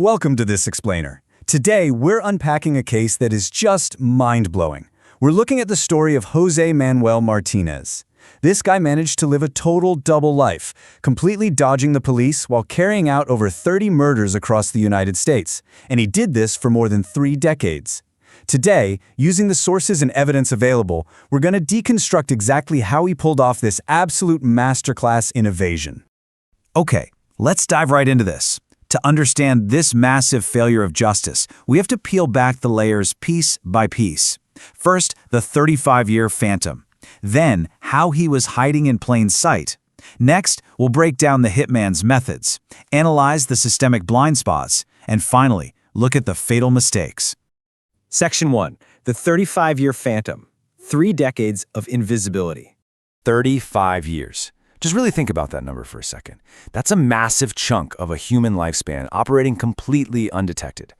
Welcome to This Explainer. Today, we're unpacking a case that is just mind-blowing. We're looking at the story of Jose Manuel Martinez. This guy managed to live a total double life, completely dodging the police while carrying out over 30 murders across the United States. And he did this for more than 3 decades. Today, using the sources and evidence available, we're going to deconstruct exactly how he pulled off this absolute masterclass in evasion. Okay, let's dive right into this. To understand this massive failure of justice, we have to peel back the layers piece by piece. First, the 35-year phantom. Then, how he was hiding in plain sight. Next, we'll break down the hitman's methods, analyze the systemic blind spots, and finally, look at the fatal mistakes. Section 1. The 35-year phantom. 3 decades of invisibility. 35 years. Just really think about that number for a second. That's a massive chunk of a human lifespan operating completely undetected.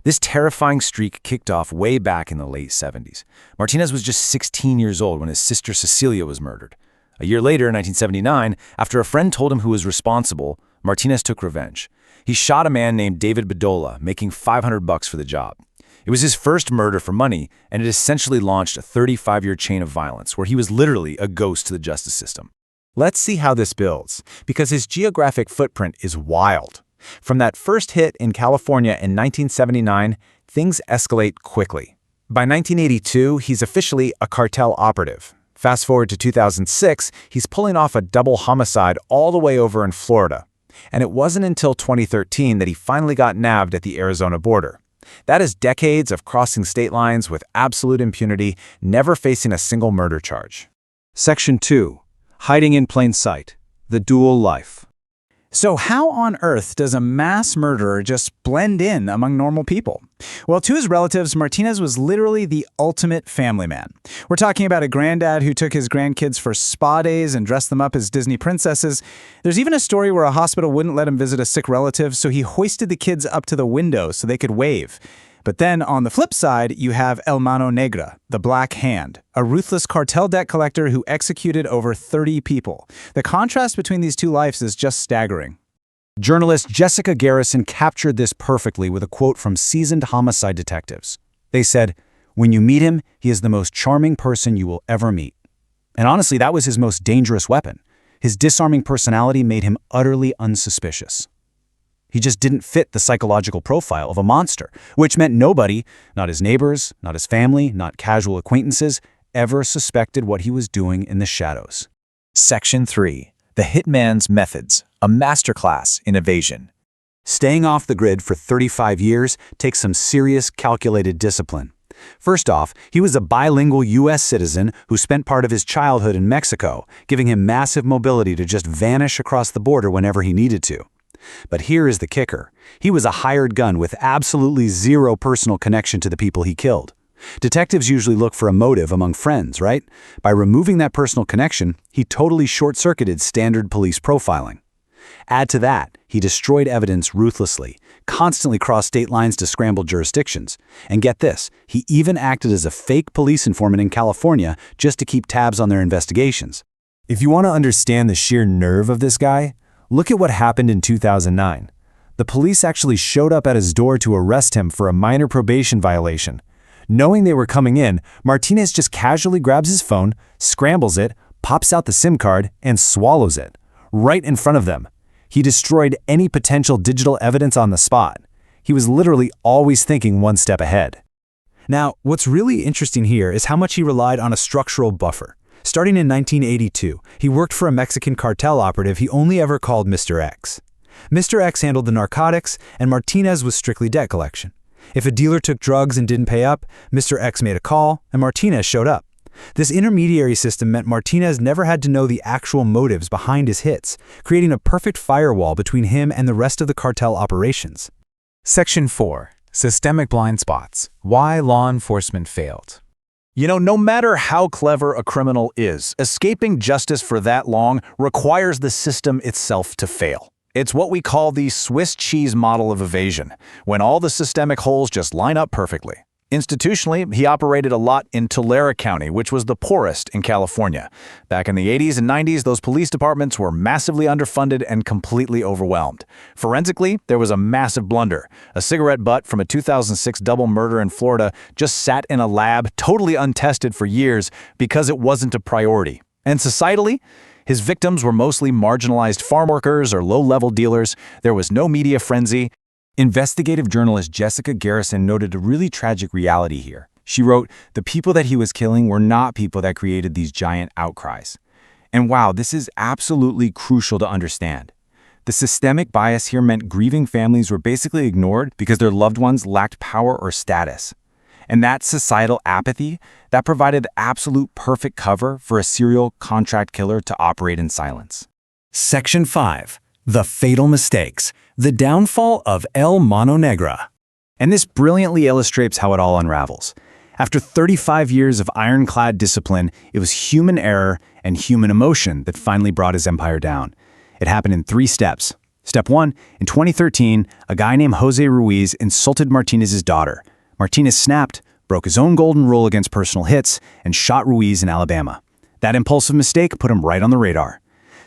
This terrifying streak kicked off way back in the late 70s. Martinez was just 16 years old when his sister Cecilia was murdered. A year later, in 1979, after a friend told him who was responsible, Martinez took revenge. He shot a man named David Bedolla, making $500 for the job. It was his first murder for money, and it essentially launched a 35-year chain of violence where he was literally a ghost to the justice system. Let's see how this builds, because his geographic footprint is wild. From that first hit in California in 1979, things escalate quickly. By 1982, he's officially a cartel operative. Fast forward to 2006, he's pulling off a double homicide all the way over in Florida. And it wasn't until 2013 that he finally got nabbed at the Arizona border. That is decades of crossing state lines with absolute impunity, never facing a single murder charge. Section 2. Hiding in plain sight. The dual life. So how on earth does a mass murderer just blend in among normal people? Well, to his relatives, Martinez was literally the ultimate family man. We're talking about a granddad who took his grandkids for spa days and dressed them up as Disney princesses. There's even a story where a hospital wouldn't let him visit a sick relative, so he hoisted the kids up to the window so they could wave. But then, on the flip side, you have El Mano Negra, the Black Hand, a ruthless cartel debt collector who executed over 30 people. The contrast between these two lives is just staggering. Journalist Jessica Garrison captured this perfectly with a quote from seasoned homicide detectives. They said, "When you meet him, he is the most charming person you will ever meet." And honestly, that was his most dangerous weapon. His disarming personality made him utterly unsuspicious. He just didn't fit the psychological profile of a monster, which meant nobody, not his neighbors, not his family, not casual acquaintances, ever suspected what he was doing in the shadows. Section 3. The hitman's methods. A masterclass in evasion. Staying off the grid for 35 years takes some serious, calculated discipline. First off, he was a bilingual U.S. citizen who spent part of his childhood in Mexico, giving him massive mobility to just vanish across the border whenever he needed to. But here is the kicker. He was a hired gun with absolutely zero personal connection to the people he killed. Detectives usually look for a motive among friends, right? By removing that personal connection, he totally short-circuited standard police profiling. Add to that, he destroyed evidence ruthlessly, constantly crossed state lines to scramble jurisdictions. And get this, he even acted as a fake police informant in California just to keep tabs on their investigations. If you want to understand the sheer nerve of this guy, look at what happened in 2009. The police actually showed up at his door to arrest him for a minor probation violation. Knowing they were coming in, Martinez just casually grabs his phone, scrambles it, pops out the SIM card, and swallows it. Right in front of them. He destroyed any potential digital evidence on the spot. He was literally always thinking one step ahead. Now, what's really interesting here is how much he relied on a structural buffer. Starting in 1982, he worked for a Mexican cartel operative he only ever called Mr. X. Mr. X handled the narcotics, and Martinez was strictly debt collection. If a dealer took drugs and didn't pay up, Mr. X made a call, and Martinez showed up. This intermediary system meant Martinez never had to know the actual motives behind his hits, creating a perfect firewall between him and the rest of the cartel operations. Section 4. Systemic blind spots. Why law enforcement failed. You know, no matter how clever a criminal is, escaping justice for that long requires the system itself to fail. It's what we call the Swiss cheese model of evasion, when all the systemic holes just line up perfectly. Institutionally, he operated a lot in Tulare County, which was the poorest in California. Back in the 80s and 90s, those police departments were massively underfunded and completely overwhelmed. Forensically, there was a massive blunder. A cigarette butt from a 2006 double murder in Florida just sat in a lab, totally untested for years, because it wasn't a priority. And societally, his victims were mostly marginalized farm workers or low-level dealers. There was no media frenzy. Investigative journalist Jessica Garrison noted a really tragic reality here. She wrote, "The people that he was killing were not people that created these giant outcries." And wow, this is absolutely crucial to understand. The systemic bias here meant grieving families were basically ignored because their loved ones lacked power or status. And that societal apathy, that provided the absolute perfect cover for a serial contract killer to operate in silence. Section 5. The Fatal Mistakes. The Downfall of El Mano Negra. And this brilliantly illustrates how it all unravels. After 35 years of ironclad discipline, it was human error and human emotion that finally brought his empire down. It happened in 3 steps. Step 1, in 2013, a guy named Jose Ruiz insulted Martinez's daughter. Martinez snapped, broke his own golden rule against personal hits, and shot Ruiz in Alabama. That impulsive mistake put him right on the radar.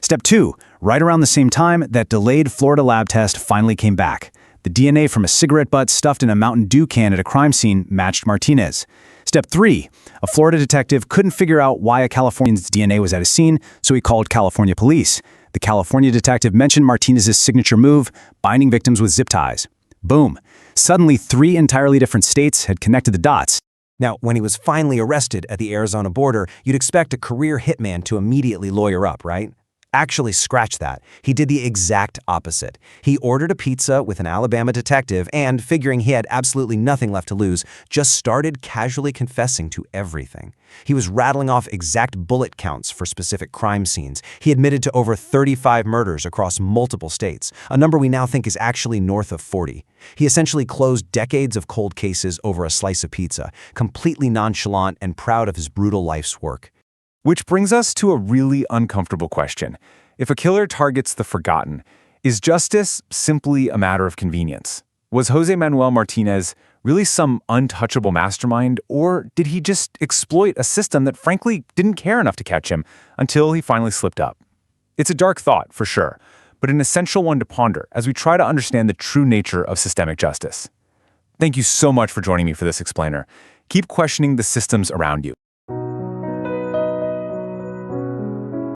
Step 2, right around the same time, that delayed Florida lab test finally came back. The DNA from a cigarette butt stuffed in a Mountain Dew can at a crime scene matched Martinez. Step 3, a Florida detective couldn't figure out why a Californian's DNA was at a scene, so he called California police. The California detective mentioned Martinez's signature move, binding victims with zip ties. Boom. Suddenly, 3 entirely different states had connected the dots. Now, when he was finally arrested at the Arizona border, you'd expect a career hitman to immediately lawyer up, right? Actually, scratch that. He did the exact opposite. He ordered a pizza with an Alabama detective and, figuring he had absolutely nothing left to lose, just started casually confessing to everything. He was rattling off exact bullet counts for specific crime scenes. He admitted to over 35 murders across multiple states, a number we now think is actually north of 40. He essentially closed decades of cold cases over a slice of pizza, completely nonchalant and proud of his brutal life's work. Which brings us to a really uncomfortable question. If a killer targets the forgotten, is justice simply a matter of convenience? Was Jose Manuel Martinez really some untouchable mastermind, or did he just exploit a system that frankly didn't care enough to catch him until he finally slipped up? It's a dark thought, for sure, but an essential one to ponder as we try to understand the true nature of systemic justice. Thank you so much for joining me for this explainer. Keep questioning the systems around you.